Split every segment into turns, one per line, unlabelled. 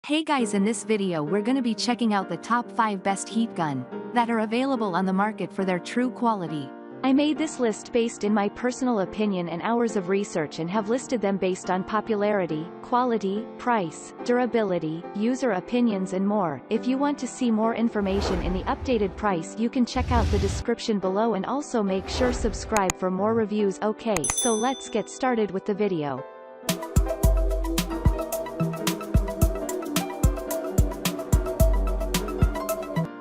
Hey guys, in this video we're gonna be checking out the top 5 best heat gun that are available on the market for their true quality. I made this list based in my personal opinion and hours of research and have listed them based on popularity, quality, price, durability, user opinions and more. If you want to see more information in the updated price, you can check out the description below and also make sure subscribe for more reviews. Okay, so let's get started with the video.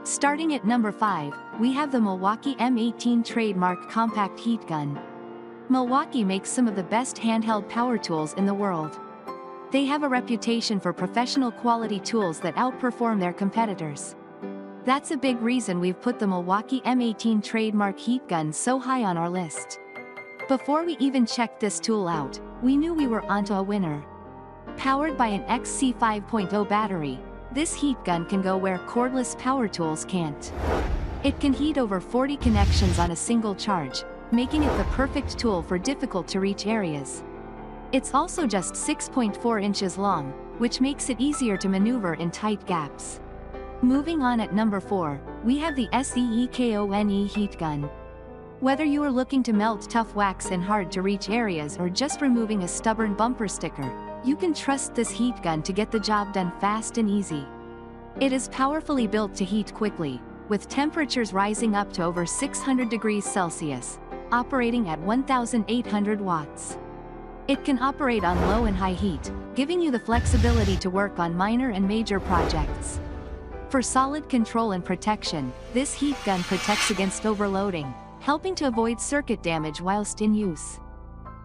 Starting at number 5, we have the Milwaukee M18 trademark compact heat gun. Milwaukee makes some of the best handheld power tools in the world. They have a reputation for professional quality tools that outperform their competitors. That's a big reason we've put the Milwaukee M18 trademark heat gun so high on our list. Before we even checked this tool out, we knew we were onto a winner. Powered by an XC 5.0 battery, this heat gun can go where cordless power tools can't. It can heat over 40 connections on a single charge, making it the perfect tool for difficult-to-reach areas. It's also just 6.4 inches long, which makes it easier to maneuver in tight gaps. Moving on at number 4, we have the SEEKONE Heat Gun. Whether you are looking to melt tough wax in hard-to-reach areas or just removing a stubborn bumper sticker, you can trust this heat gun to get the job done fast and easy. It is powerfully built to heat quickly, with temperatures rising up to over 600 degrees Celsius, operating at 1,800 watts. It can operate on low and high heat, giving you the flexibility to work on minor and major projects. For solid control and protection, this heat gun protects against overloading, helping to avoid circuit damage whilst in use.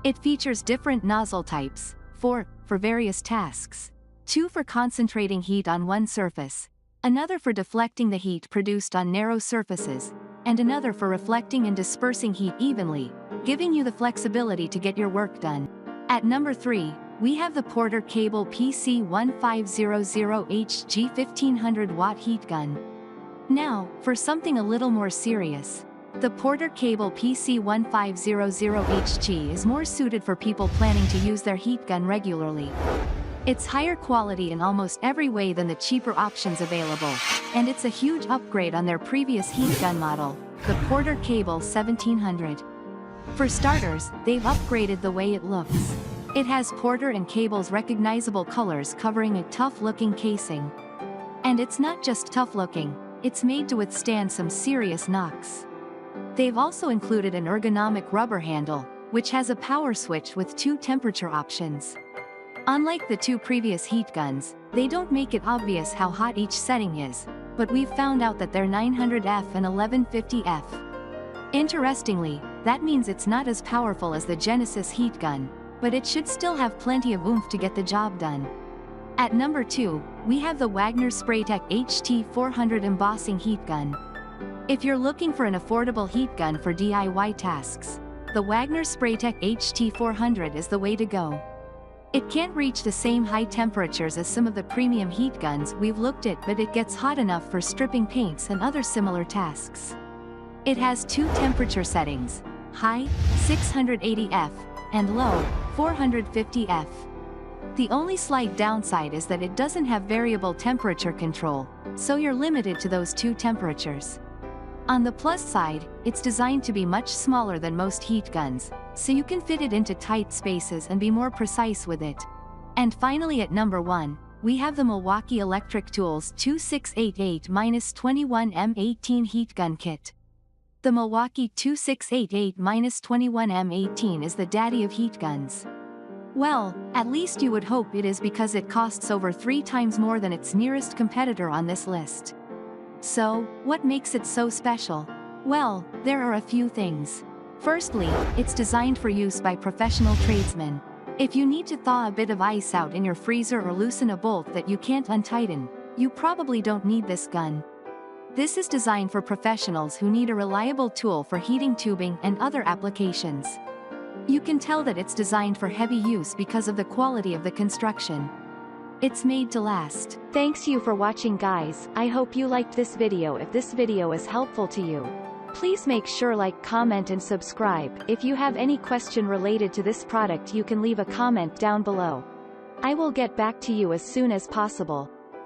It features different nozzle types, 4 for various tasks, 2 for concentrating heat on one surface, another for deflecting the heat produced on narrow surfaces, and another for reflecting and dispersing heat evenly, giving you the flexibility to get your work done. At number 3, we have the Porter Cable PC1500HG 1500 watt heat gun. Now, for something a little more serious. The Porter Cable PC1500HG is more suited for people planning to use their heat gun regularly. It's higher quality in almost every way than the cheaper options available, and it's a huge upgrade on their previous heat gun model, the Porter Cable 1700. For starters, they've upgraded the way it looks. It has Porter and Cable's recognizable colors covering a tough-looking casing. And it's not just tough-looking, it's made to withstand some serious knocks. They've also included an ergonomic rubber handle, which has a power switch with 2 temperature options. Unlike the 2 previous heat guns, they don't make it obvious how hot each setting is, but we've found out that they're 900F and 1150F. Interestingly, that means it's not as powerful as the Genesis heat gun, but it should still have plenty of oomph to get the job done. At number 2, we have the Wagner Spraytech HT400 Embossing Heat Gun. If you're looking for an affordable heat gun for DIY tasks, the Wagner Spraytech HT400 is the way to go. It can't reach the same high temperatures as some of the premium heat guns we've looked at, but it gets hot enough for stripping paints and other similar tasks. It has 2 temperature settings, high, 680F, and low, 450F. The only slight downside is that it doesn't have variable temperature control, so you're limited to those 2 temperatures. On the plus side, it's designed to be much smaller than most heat guns, so you can fit it into tight spaces and be more precise with it. And finally at number 1, we have the Milwaukee Electric Tools 2688-21M18 Heat Gun Kit. The Milwaukee 2688-21M18 is the daddy of heat guns. Well, at least you would hope it is, because it costs over 3 times more than its nearest competitor on this list. So, what makes it so special? Well, there are a few things. Firstly, it's designed for use by professional tradesmen. If you need to thaw a bit of ice out in your freezer or loosen a bolt that you can't untighten, you probably don't need this gun. This is designed for professionals who need a reliable tool for heating tubing and other applications. You can tell that it's designed for heavy use because of the quality of the construction. It's made to last. Thanks you for watching, guys. I hope you liked this video. If this video is helpful to you, please make sure like, comment and subscribe. If you have any question related to this product, you can leave a comment down below. I will get back to you as soon as possible.